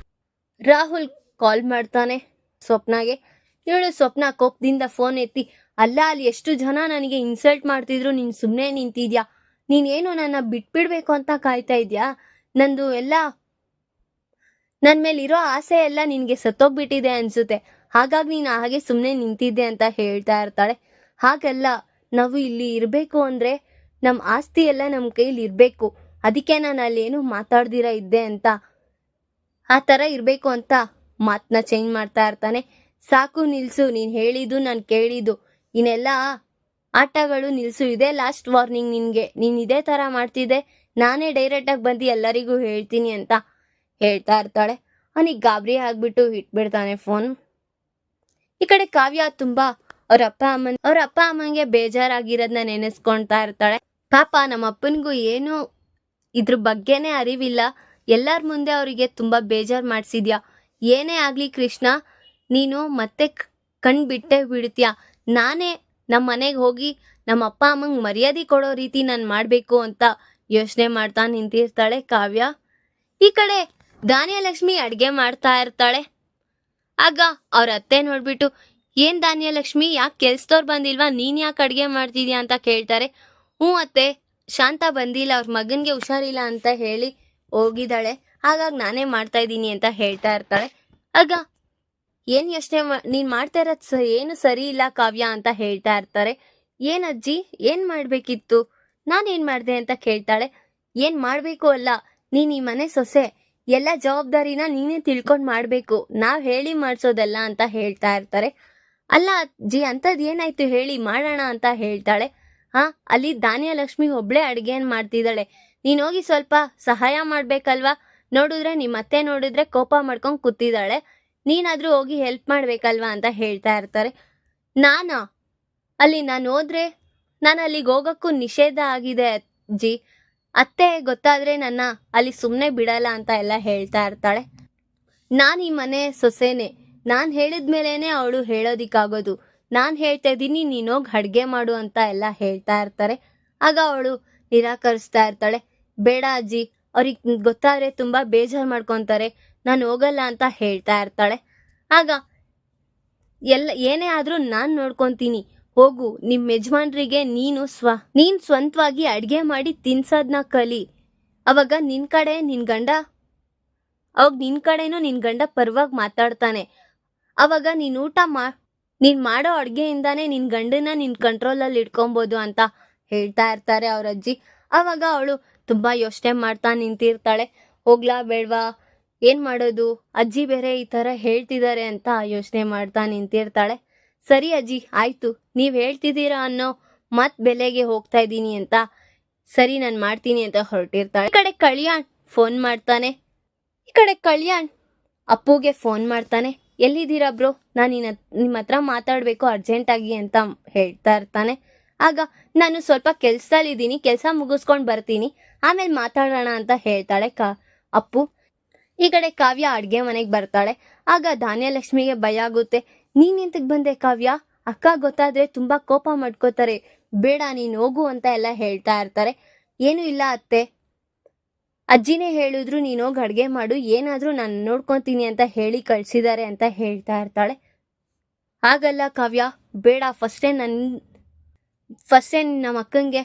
Speaker 1: ರಾಹುಲ್ ಕಾಲ್ ಮಾಡ್ತಾನೆ ಸ್ವಪ್ನಾಗೆ. ಇವಳು ಸ್ವಪ್ನ ಕೋಪದಿಂದ ಫೋನ್ ಎತ್ತಿ, ಅಲ್ಲ ಅಲ್ಲಿ ಎಷ್ಟು ಜನ ನನಗೆ ಇನ್ಸಲ್ಟ್ ಮಾಡ್ತಿದ್ರು, ನೀನ್ ಸುಮ್ಮನೆ ನಿಂತಿದ್ಯಾ, ನೀನೇನು ನನ್ನ ಬಿಟ್ಬಿಡ್ಬೇಕು ಅಂತ ಕಾಯ್ತಾ ಇದ್ಯಾ, ನಂದು ಎಲ್ಲ ನನ್ನ ಮೇಲಿರೋ ಆಸೆ ಎಲ್ಲ ನಿನ್ಗೆ ಸತ್ತೋಗ್ಬಿಟ್ಟಿದೆ ಅನ್ಸುತ್ತೆ, ಹಾಗಾಗಿ ನೀನು ಹಾಗೆ ಸುಮ್ಮನೆ ನಿಂತಿದ್ದೆ ಅಂತ ಹೇಳ್ತಾ ಇರ್ತಾಳೆ. ಹಾಗಲ್ಲ, ನಾವು ಇಲ್ಲಿ ಇರಬೇಕು ಅಂದ್ರೆ ನಮ್ಮ ಆಸ್ತಿ ಎಲ್ಲ ನಮ್ಮ ಕೈಲಿ ಇರಬೇಕು, ಅದಕ್ಕೆ ನಾನು ಅಲ್ಲೇನು ಮಾತಾಡ್ದಿರ ಇದ್ದೆ ಅಂತ, ಆ ಥರ ಇರಬೇಕು ಅಂತ ಮಾತನ್ನ ಚೇಂಜ್ ಮಾಡ್ತಾ ಇರ್ತಾನೆ. ಸಾಕು ನಿಲ್ಸು, ನೀನು ಹೇಳಿದ್ದು ನಾನು ಕೇಳಿದ್ದು, ಇನ್ನೆಲ್ಲ ಆಟಗಳು ನಿಲ್ಸು, ಇದೇ ಲಾಸ್ಟ್ ವಾರ್ನಿಂಗ್ ನಿನ್ಗೆ. ನೀನ್ ಇದೇ ತರ ಮಾಡ್ತಿದ್ದೆ ನಾನೇ ಡೈರೆಕ್ಟ್ ಆಗಿ ಬಂದು ಎಲ್ಲರಿಗೂ ಹೇಳ್ತೀನಿ ಅಂತ ಹೇಳ್ತಾ ಇರ್ತಾಳೆ. ಅವನಿಗೆ ಗಾಬರಿ ಆಗ್ಬಿಟ್ಟು ಇಟ್ಬಿಡ್ತಾನೆ ಫೋನ್. ಈ ಕಡೆ ಕಾವ್ಯ ತುಂಬಾ ಅವ್ರ ಅಪ್ಪ ಅಮ್ಮಂಗೆ ಬೇಜಾರಾಗಿರೋದನ್ನ ನೆನೆಸ್ಕೊಳ್ತಾ ಇರ್ತಾಳೆ. ಪಾಪ ನಮ್ಮ ಅಪ್ಪನಿಗೂ ಏನು ಇದ್ರ ಬಗ್ಗೆನೇ ಅರಿವಿಲ್ಲ, ಎಲ್ಲರ ಮುಂದೆ ಅವರಿಗೆ ತುಂಬಾ ಬೇಜಾರು ಮಾಡಿಸಿದ್ಯಾ. ಏನೇ ಆಗ್ಲಿ ಕೃಷ್ಣ, ನೀನು ಮತ್ತೆ ಕಣ್ ಬಿಟ್ಟೆ ಬಿಡ್ತೀಯ. ನಾನೇ ನಮ್ಮ ಮನೆಗೆ ಹೋಗಿ ನಮ್ಮ ಅಪ್ಪ ಅಮ್ಮಂಗೆ ಮರ್ಯಾದೆ ಕೊಡೋ ರೀತಿ ನಾನು ಮಾಡಬೇಕು ಅಂತ ಯೋಚನೆ ಮಾಡ್ತಾ ನಿಂತಿರ್ತಾಳೆ ಕಾವ್ಯ. ಈ ಕಡೆ ಧಾನ್ಯಲಕ್ಷ್ಮಿ ಅಡ್ಗೆ ಮಾಡ್ತಾ ಇರ್ತಾಳೆ. ಆಗ ಅವ್ರ ಅತ್ತೆ ನೋಡ್ಬಿಟ್ಟು, ಏನ್ ಧಾನ್ಯಲಕ್ಷ್ಮಿ, ಯಾಕೆ ಕೆಲ್ಸದವ್ರು ಬಂದಿಲ್ವಾ, ನೀನ್ ಯಾಕೆ ಅಡ್ಗೆ ಮಾಡ್ತಿದ್ಯಾ ಅಂತ ಕೇಳ್ತಾರೆ. ಹ್ಞೂ ಅತ್ತೆ, ಶಾಂತ ಬಂದಿಲ್ಲ, ಅವ್ರ ಮಗನ್ಗೆ ಹುಷಾರಿಲ್ಲ ಅಂತ ಹೇಳಿ ಹೋಗಿದ್ದಾಳೆ, ಹಾಗಾಗಿ ನಾನೇ ಮಾಡ್ತಾ ಇದ್ದೀನಿ ಅಂತ ಹೇಳ್ತಾ ಇರ್ತಾಳೆ. ಆಗ ಏನ್ ಯೋಚನೆ ನೀನ್ ಮಾಡ್ತಾ ಇರೋದ್ ಏನು ಸರಿ ಇಲ್ಲ ಕಾವ್ಯ ಅಂತ ಹೇಳ್ತಾ ಇರ್ತಾರೆ. ಏನ್ ಅಜ್ಜಿ, ಏನ್ ಮಾಡ್ಬೇಕಿತ್ತು, ನಾನೇನ್ ಮಾಡ್ದೆ ಅಂತ ಕೇಳ್ತಾಳೆ. ಏನ್ ಮಾಡ್ಬೇಕು ಅಲ್ಲ, ನೀನ್ ಈ ಮನೆ ಸೊಸೆ, ಎಲ್ಲ ಜವಾಬ್ದಾರಿನ ನೀನೇ ತಿಳ್ಕೊಂಡ್ ಮಾಡ್ಬೇಕು, ನಾವ್ ಹೇಳಿ ಮಾಡ್ಸೋದಲ್ಲ ಅಂತ ಹೇಳ್ತಾ ಇರ್ತಾರೆ. ಅಲ್ಲ ಅಜ್ಜಿ, ಅಂತದ್ ಏನಾಯ್ತು ಹೇಳಿ, ಮಾಡೋಣ ಅಂತ ಹೇಳ್ತಾಳೆ. ಅಲ್ಲಿ ಧಾನ್ಯಲಕ್ಷ್ಮಿ ಒಬ್ಳೆ ಅಡ್ಗೆನ್ ಮಾಡ್ತಿದ್ದಾಳೆ, ನೀನ್ ಹೋಗಿ ಸ್ವಲ್ಪ ಸಹಾಯ ಮಾಡ್ಬೇಕಲ್ವಾ, ನೋಡಿದ್ರೆ ನಿಮ್ಮತ್ತೆ ನೋಡಿದ್ರೆ ಕೋಪ ಮಾಡ್ಕೊಂಡ್ ಕೂತಿದ್ದಾಳೆ, ನೀನಾದ್ರೂ ಹೋಗಿ ಹೆಲ್ಪ್ ಮಾಡ್ಬೇಕಲ್ವಾ ಅಂತ ಹೇಳ್ತಾ ಇರ್ತಾರೆ. ನಾನು ಹೋದ್ರೆ ನಾನು ಅಲ್ಲಿಗೆ ಹೋಗಕ್ಕೂ ನಿಷೇಧ ಆಗಿದೆ ಅಜ್ಜಿ, ಅತ್ತೆ ಗೊತ್ತಾದ್ರೆ ನನ್ನ ಅಲ್ಲಿ ಸುಮ್ಮನೆ ಬಿಡಲ್ಲ ಅಂತ ಎಲ್ಲ ಹೇಳ್ತಾ ಇರ್ತಾಳೆ. ನಾನು ಈ ಮನೆ ಸೊಸೆನೆ, ನಾನು ಹೇಳಿದ್ಮೇಲೇನೆ ಅವಳು ಹೇಳೋದಿಕ್ಕಾಗೋದು, ನಾನು ಹೇಳ್ತಾ ಇದ್ದೀನಿ ನೀನೋಗಿ ಅಡ್ಗೆ ಮಾಡು ಅಂತ ಎಲ್ಲ ಹೇಳ್ತಾ ಇರ್ತಾರೆ. ಆಗ ಅವಳು ನಿರಾಕರಿಸ್ತಾ ಇರ್ತಾಳೆ. ಬೇಡ ಅಜ್ಜಿ, ಅವ್ರಿಗೆ ಗೊತ್ತಾದ್ರೆ ತುಂಬಾ ಬೇಜಾರು ಮಾಡ್ಕೊತಾರೆ, ನಾನು ಹೋಗಲ್ಲ ಅಂತ ಹೇಳ್ತಾ ಇರ್ತಾಳೆ. ಆಗ ಏನೇ ಆದ್ರೂ ನಾನು ನೋಡ್ಕೊಂತೀನಿ, ಹೋಗು, ನಿಮ್ ಯಜಮಾನ್ರಿಗೆ ನೀನ್ ಸ್ವಂತವಾಗಿ ಅಡ್ಗೆ ಮಾಡಿ ತಿನ್ಸೋದ್ನ ಕಲಿ, ಅವಾಗ ನಿನ್ ಕಡೆನೂ ನಿನ್ ಗಂಡ ಪರವಾಗಿ ಮಾತಾಡ್ತಾನೆ, ಅವಾಗ ನೀನ್ ಮಾಡೋ ಅಡ್ಗೆಯಿಂದಾನೇ ನಿನ್ ಗಂಡನ ನಿನ್ ಕಂಟ್ರೋಲಲ್ಲಿ ಇಟ್ಕೊಬೋದು ಅಂತ ಹೇಳ್ತಾ ಇರ್ತಾರೆ ಅವ್ರ ಅಜ್ಜಿ. ಅವಾಗ ಅವಳು ತುಂಬಾ ಯೋಚನೆ ಮಾಡ್ತಾ ನಿಂತಿರ್ತಾಳೆ. ಹೋಗ್ಲಾ ಬೇಡ್ವಾ, ಏನ್ ಮಾಡೋದು, ಅಜ್ಜಿ ಬೇರೆ ಈ ತರ ಹೇಳ್ತಿದ್ದಾರೆ ಅಂತ ಯೋಚನೆ ಮಾಡ್ತಾ ನಿಂತಿರ್ತಾಳೆ. ಸರಿ ಅಜ್ಜಿ, ಆಯ್ತು, ನೀವ್ ಹೇಳ್ತಿದ್ದೀರಾ ಅನ್ನೋ ಬೆಲೆಗೆ ಹೋಗ್ತಾ ಇದ್ದೀನಿ ಅಂತ, ಸರಿ ನಾನು ಮಾಡ್ತೀನಿ ಅಂತ ಹೊರಟಿರ್ತಾಳೆ. ಈ ಕಡೆ ಕಲ್ಯಾಣ್ ಅಪ್ಪುಗೆ ಫೋನ್ ಮಾಡ್ತಾನೆ. ಎಲ್ಲಿದ್ದೀರಾ ಬ್ರೋ, ನಾನು ನಿಮ್ಮ ಹತ್ರ ಮಾತಾಡ್ಬೇಕು ಅರ್ಜೆಂಟಾಗಿ ಅಂತ ಹೇಳ್ತಾ ಇರ್ತಾನೆ. ಆಗ ನಾನು ಸ್ವಲ್ಪ ಕೆಲ್ಸದಲ್ಲಿದ್ದೀನಿ, ಕೆಲಸ ಮುಗಿಸ್ಕೊಂಡು ಬರ್ತೀನಿ, ಆಮೇಲೆ ಮಾತಾಡೋಣ ಅಂತ ಹೇಳ್ತಾಳೆ ಅಪ್ಪು. ಈ ಕಡೆ ಕಾವ್ಯ ಅಡ್ಗೆ ಮನೆಗೆ ಬರ್ತಾಳೆ. ಆಗ ಧಾನ್ಯಲಕ್ಷ್ಮಿಗೆ ಭಯ ಆಗುತ್ತೆ. ನೀನ್ ಎಂತಕ್ ಬಂದೆ ಕಾವ್ಯ, ಅಕ್ಕ ಗೊತ್ತಾದ್ರೆ ತುಂಬಾ ಕೋಪ ಮಾಡ್ಕೋತಾರೆ, ಬೇಡ ನೀನ್ ಹೋಗು ಅಂತ ಎಲ್ಲ ಹೇಳ್ತಾ ಇರ್ತಾರೆ. ಏನು ಇಲ್ಲ ಅತ್ತೆ, ಅಜ್ಜಿನೇ ಹೇಳಿದ್ರು ನೀನ್ ಹೋಗಿ ಅಡ್ಗೆ ಮಾಡು, ಏನಾದ್ರೂ ನಾನು ನೋಡ್ಕೊಂತೀನಿ ಅಂತ ಹೇಳಿ ಕಳ್ಸಿದ್ದಾರೆ ಅಂತ ಹೇಳ್ತಾ ಇರ್ತಾಳೆ. ಹಾಗಲ್ಲ ಕಾವ್ಯ, ಬೇಡ, ಫಸ್ಟೇ ನಮ್ಮ ಅಕ್ಕಂಗೆ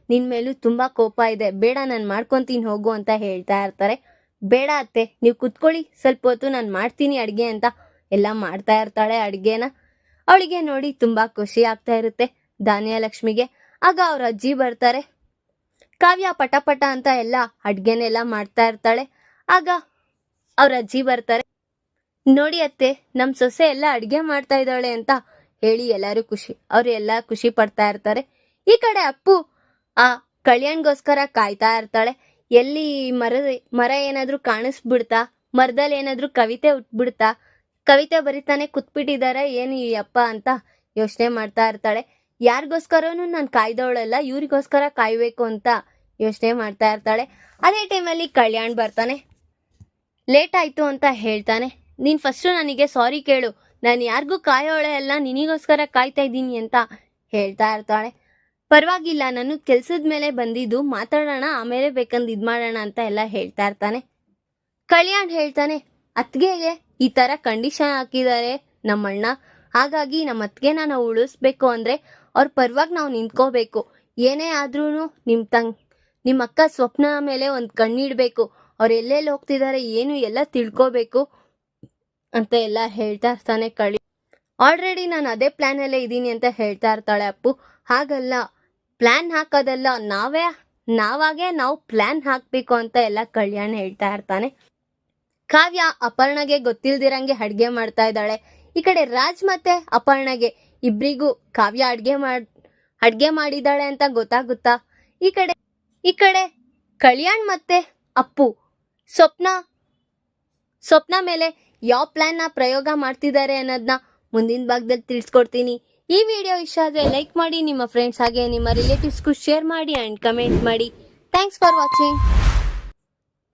Speaker 1: ನಿನ್ ಮೇಲೂ ತುಂಬಾ ಕೋಪ ಇದೆ, ಬೇಡ ನಾನು ಮಾಡ್ಕೊಂತೀನಿ ಹೋಗು ಅಂತ ಹೇಳ್ತಾ ಇರ್ತಾರೆ. ಬೇಡ ಅತ್ತೆ, ನೀವು ಕುತ್ಕೊಳ್ಳಿ ಸ್ವಲ್ಪ ಹೊತ್ತು, ನಾನು ಮಾಡ್ತೀನಿ ಅಡ್ಗೆ ಅಂತ ಎಲ್ಲ ಮಾಡ್ತಾ ಇರ್ತಾಳೆ ಅಡ್ಗೆನ. ಅವಳಿಗೆ ನೋಡಿ ತುಂಬಾ ಖುಷಿ ಆಗ್ತಾ ಇರುತ್ತೆ ಧಾನ್ಯಲಕ್ಷ್ಮಿಗೆ. ಆಗ ಅವ್ರ ಅಜ್ಜಿ ಬರ್ತಾರೆ. ಕಾವ್ಯ ಪಟ ಅಂತ ಎಲ್ಲ ಅಡ್ಗೆನೆಲ್ಲ ಮಾಡ್ತಾ ಇರ್ತಾಳೆ. ಆಗ ಅವ್ರ ಅಜ್ಜಿ ಬರ್ತಾರೆ. ನೋಡಿ ಅತ್ತೆ, ನಮ್ ಸೊಸೆ ಎಲ್ಲ ಅಡ್ಗೆ ಮಾಡ್ತಾ ಇದ್ದಾಳೆ ಅಂತ ಹೇಳಿ ಅವರೆಲ್ಲ ಖುಷಿ ಪಡ್ತಾ ಇರ್ತಾರೆ. ಈ ಕಡೆ ಅಪ್ಪು ಆ ಕಲ್ಯಾಣ್ಗೋಸ್ಕರ ಕಾಯ್ತಾ ಇರ್ತಾಳೆ. ಎಲ್ಲಿ ಮರ ಏನಾದ್ರೂ ಕಾಣಿಸ್ಬಿಡ್ತಾ, ಮರದಲ್ಲಿ ಏನಾದ್ರೂ ಕವಿತೆ ಉಟ್ಬಿಡ್ತಾ, ಕವಿತೆ ಬರೀತಾನೆ ಕೂತ್ಬಿಟ್ಟಿದಾರ ಏನು ಈ ಅಪ್ಪ ಅಂತ ಯೋಚನೆ ಮಾಡ್ತಾ ಇರ್ತಾಳೆ. ಯಾರಿಗೋಸ್ಕರನೂ ನಾನು ಕಾಯ್ದವಳಲ್ಲ, ಇವ್ರಿಗೋಸ್ಕರ ಕಾಯ್ಬೇಕು ಅಂತ ಯೋಚನೆ ಮಾಡ್ತಾ ಇರ್ತಾಳೆ. ಅದೇ ಟೈಮಲ್ಲಿ ಕಲ್ಯಾಣ್ ಬರ್ತಾನೆ. ಲೇಟ್ ಆಯ್ತು ಅಂತ ಹೇಳ್ತಾನೆ. ನೀನ್ ಫಸ್ಟ್ ನನಗೆ ಸಾರಿ ಕೇಳು, ನಾನು ಯಾರಿಗೂ ಕಾಯೋಳೆ ಅಲ್ಲ, ನಿನಗೋಸ್ಕರ ಕಾಯ್ತಾ ಇದ್ದೀನಿ ಅಂತ ಹೇಳ್ತಾ ಇರ್ತಾಳೆ. ಪರವಾಗಿಲ್ಲ, ನಾನು ಕೆಲ್ಸದ ಮೇಲೆ ಬಂದಿದ್ದು, ಮಾತಾಡೋಣ, ಆಮೇಲೆ ಬೇಕಂದ್ ಇದ್ ಮಾಡೋಣ ಅಂತ ಎಲ್ಲ ಹೇಳ್ತಾ ಇರ್ತಾನೆ. ಕಲ್ಯಾಣ್ ಹೇಳ್ತಾನೆ, ಅತ್ಗೆಗೆ ಈ ತರ ಕಂಡೀಷನ್ ಹಾಕಿದ್ದಾರೆ ನಮ್ಮಣ್ಣ, ಹಾಗಾಗಿ ನಮ್ಮ ಅತ್ಗೆನ ನಾವು ಉಳಿಸ್ಬೇಕು ಅಂದ್ರೆ ಅವ್ರ ಪರವಾಗಿ ನಾವು ನಿಂತ್ಕೋಬೇಕು, ಏನೇ ಆದ್ರೂ ನಿಮ್ಮ ಅಕ್ಕ ಸ್ವಪ್ನ ಮೇಲೆ ಒಂದ್ ಕಣ್ಣಿಡ್ಬೇಕು, ಅವ್ರು ಎಲ್ಲೆಲ್ಲಿ ಹೋಗ್ತಿದ್ದಾರೆ ಏನು ಎಲ್ಲ ತಿಳ್ಕೋಬೇಕು ಅಂತ ಎಲ್ಲ ಹೇಳ್ತಾ ಇರ್ತಾನೆ ಆಲ್ರೆಡಿ ನಾನು ಅದೇ ಪ್ಲಾನ್ ಅಲ್ಲೇ ಇದ್ದೀನಿ ಅಂತ ಹೇಳ್ತಾ ಇರ್ತಾಳೆ ಅಪ್ಪು. ಹಾಗಲ್ಲ, ಪ್ಲಾನ್ ಹಾಕೋದಲ್ಲ, ನಾವು ಪ್ಲಾನ್ ಹಾಕ್ಬೇಕು ಅಂತ ಎಲ್ಲ ಕಲ್ಯಾಣ್ ಹೇಳ್ತಾ ಇರ್ತಾನೆ. ಕಾವ್ಯ ಅಪರ್ಣಗೆ ಗೊತ್ತಿಲ್ದಿರಂಗೆ ಅಡ್ಗೆ ಮಾಡ್ತಾ ಇದ್ದಾಳೆ. ಈ ಕಡೆ ರಾಜ್ ಮತ್ತೆ ಅಪರ್ಣಗೆ ಇಬ್ರಿಗೂ ಕಾವ್ಯ ಅಡ್ಗೆ ಮಾಡಿದಾಳೆ ಅಂತ ಗೊತ್ತಾಗುತ್ತಾ? ಈ ಕಡೆ ಕಲ್ಯಾಣ್ ಮತ್ತೆ ಅಪ್ಪು ಸ್ವಪ್ನ ಮೇಲೆ ಯಾವ ಪ್ಲಾನ್ ನ ಪ್ರಯೋಗ ಮಾಡ್ತಿದ್ದಾರೆ ಅನ್ನೋದನ್ನ ಮುಂದಿನ ಭಾಗದಲ್ಲಿ ತಿಳಿಸ್ಕೊಡ್ತೀನಿ. ಈ ವಿಡಿಯೋ ಇಷ್ಟ ಆದ್ರೆ ಲೈಕ್ ಮಾಡಿ, ನಿಮ್ಮ ಫ್ರೆಂಡ್ಸ್ ಹಾಗೆ ನಿಮ್ಮ ರಿಲೇಟಿವ್ಸ್ಗೂ ಶೇರ್ ಮಾಡಿ ಅಂಡ್ ಕಮೆಂಟ್ ಮಾಡಿ. Thanks for watching.